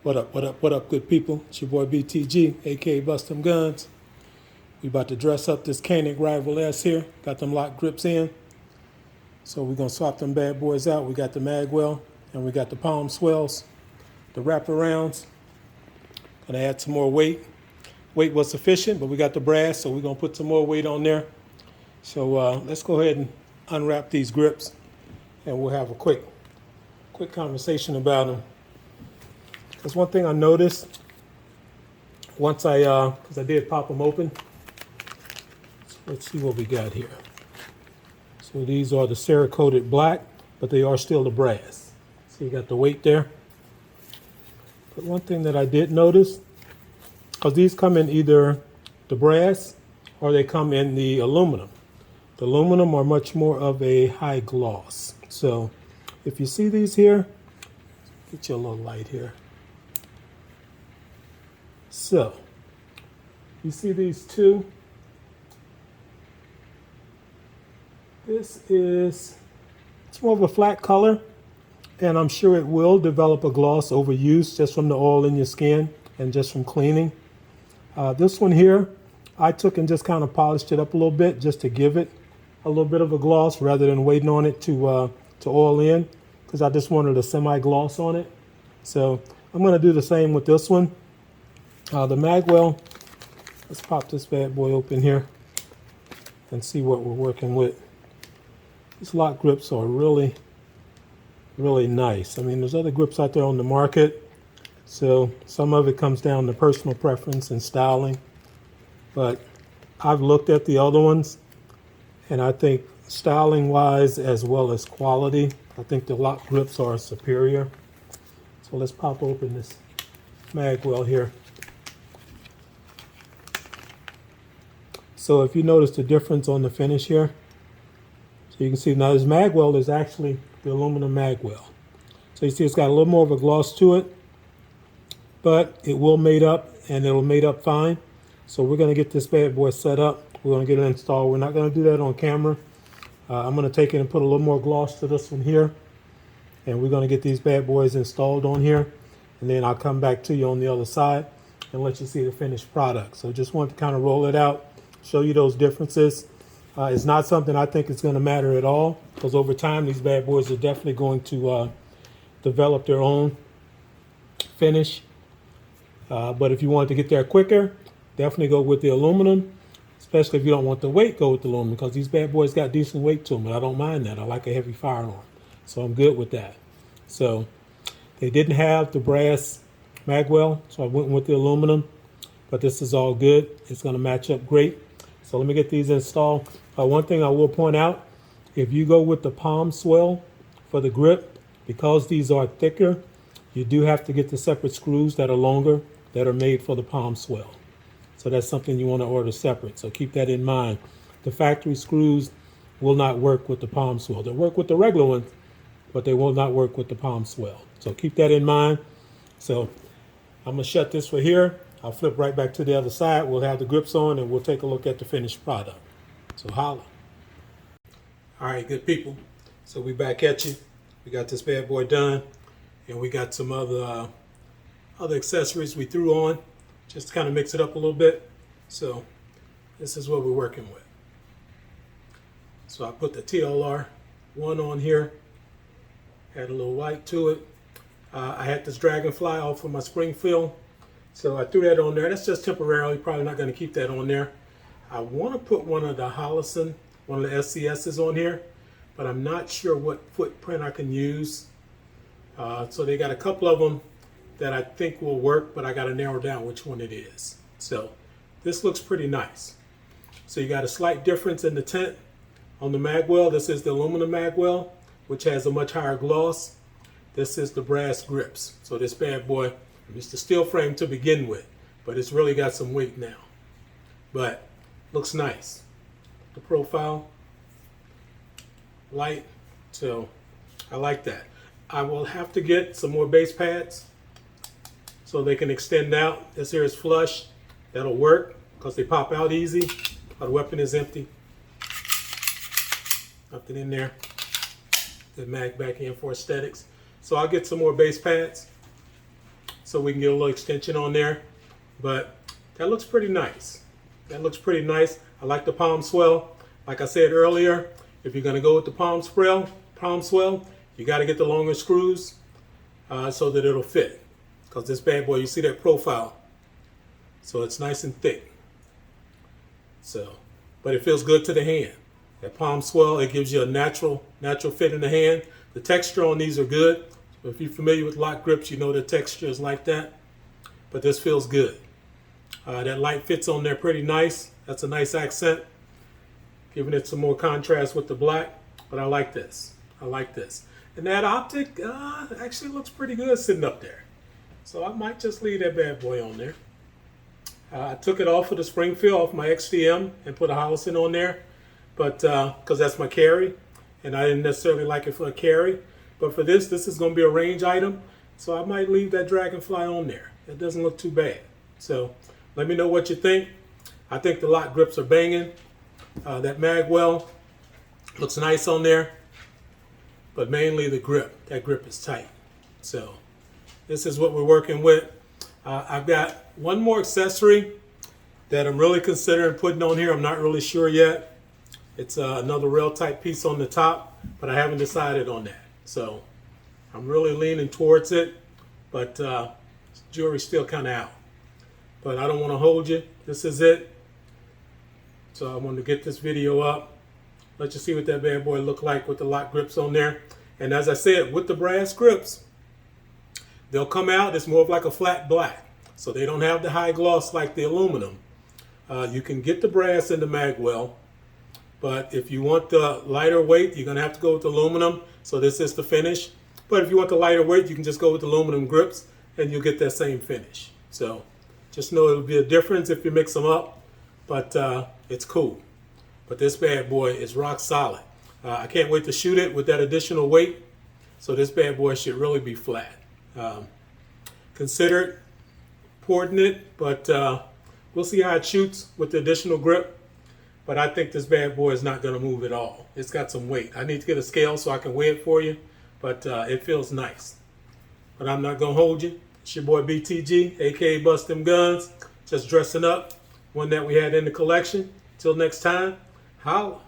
What up, what up, what up, good people? It's your boy BTG, aka Bust Them Guns. We about to dress up this Canik Rival S here. Got them lock grips in. So we're gonna swap them bad boys out. We got the magwell and we got the palm swells, the wraparounds. Gonna add some more weight. Weight was sufficient, but we got the brass, so we're gonna put some more weight on there. So let's go ahead and unwrap these grips and we'll have a quick conversation about them. Because one thing I noticed once because I did pop them open. So let's see what we got here. So these are the Cerakote black, but they are still the brass. So you got the weight there. But one thing that I did notice, because these come in either the brass or they come in the aluminum. The aluminum are much more of a high gloss. So if you see these here, get you a little light here. So, you see these two? It's more of a flat color, and I'm sure it will develop a gloss over use just from the oil in your skin and just from cleaning. This one here, I took and just kind of polished it up a little bit just to give it a little bit of a gloss rather than waiting on it to oil in, because I just wanted a semi-gloss on it. So I'm going to do the same with this one. The magwell, let's pop this bad boy open here and see what we're working with. These lock grips are really, really nice. I mean, there's other grips out there on the market, so some of it comes down to personal preference and styling. But I've looked at the other ones, and I think styling-wise as well as quality, I think the lock grips are superior. So let's pop open this magwell here. So if you notice the difference on the finish here, so you can see now this magwell is actually the aluminum magwell. So you see it's got a little more of a gloss to it, but it will mate up and it'll mate up fine. So we're going to get this bad boy set up. We're going to get it installed. We're not going to do that on camera. I'm going to take it and put a little more gloss to this one here. And we're going to get these bad boys installed on here. And then I'll come back to you on the other side and let you see the finished product. So just want to kind of roll it out, show you those differences. It's not something I think is going to matter at all, because over time these bad boys are definitely going to develop their own finish. But if you want to get there quicker, definitely go with the aluminum, especially if you don't want the weight, go with the aluminum, because these bad boys got decent weight to them, and I don't mind that. I like a heavy firearm, so I'm good with that. So they didn't have the brass magwell, so I went with the aluminum, but this is all good. It's going to match up great. So let me get these installed. One thing I will point out, if you go with the palm swell for the grip, because these are thicker, you do have to get the separate screws that are longer that are made for the palm swell. So that's something you want to order separate. So keep that in mind. The factory screws will not work with the palm swell. They'll work with the regular ones, but they will not work with the palm swell. So keep that in mind. So I'm going to shut this for here. I'll flip right back to the other side. We'll have the grips on and we'll take a look at the finished product. So holla. All right, good people. So we back at you. We got this bad boy done, and we got some other accessories we threw on just to kind of mix it up a little bit. So this is what we're working with. So I put the TLR 1 on here, add a little white to it. I had this dragonfly off of my Springfield, so I threw that on there. That's just temporarily, probably not going to keep that on there. I want to put one of the Hollison, one of the SCSs on here, but I'm not sure what footprint I can use. So they got a couple of them that I think will work, but I got to narrow down which one it is. So this looks pretty nice. So you got a slight difference in the tint on the magwell. This is the aluminum magwell, which has a much higher gloss. This is the brass grips. So this bad boy, it's the steel frame to begin with, but it's really got some weight now. But looks nice. The profile, light, so I like that. I will have to get some more base pads so they can extend out. This here is flush. That'll work because they pop out easy. The weapon is empty. Nothing in there. The mag back in for aesthetics. So I'll get some more base pads so we can get a little extension on there. But that looks pretty nice. That looks pretty nice. I like the palm swell. Like I said earlier, if you're going to go with the palm swell, you got to get the longer screws so that it'll fit. Because this bad boy, you see that profile, so it's nice and thick. So, but it feels good to the hand. That palm swell, it gives you a natural fit in the hand. The texture on these are good. If you're familiar with LOK grips, you know the texture is like that. But this feels good. That light fits on there pretty nice. That's a nice accent, giving it some more contrast with the black. But I like this. I like this. And that optic actually looks pretty good sitting up there. So I might just leave that bad boy on there. I took it off of the Springfield, off my XTM, and put a Holosun on there. But because that's my carry, and I didn't necessarily like it for a carry. But for this is going to be a range item, so I might leave that Dragonfly on there. It doesn't look too bad. So let me know what you think. I think the LOK grips are banging. That magwell looks nice on there, but mainly the grip. That grip is tight. So this is what we're working with. I've got one more accessory that I'm really considering putting on here. I'm not really sure yet. It's another rail type piece on the top, but I haven't decided on that. So I'm really leaning towards it, but jewelry's still kind of out. But I don't want to hold you. This is it. So I wanted to get this video up, let you see what that bad boy look like with the LOK grips on there. And as I said, with the brass grips, they'll come out. It's more of like a flat black, so they don't have the high gloss like the aluminum. You can get the brass in the magwell. But if you want the lighter weight, you're going to have to go with aluminum. So this is the finish. But if you want the lighter weight, you can just go with aluminum grips and you'll get that same finish. So just know it'll be a difference if you mix them up. But it's cool. But this bad boy is rock solid. I can't wait to shoot it with that additional weight. So this bad boy should really be flat. Considered porting it, but we'll see how it shoots with the additional grip. But I think this bad boy is not going to move at all. It's got some weight. I need to get a scale so I can weigh it for you, but it feels nice. But I'm not going to hold you. It's your boy BTG, aka Bust Them Guns, just dressing up one that we had in the collection. Till next time, holla.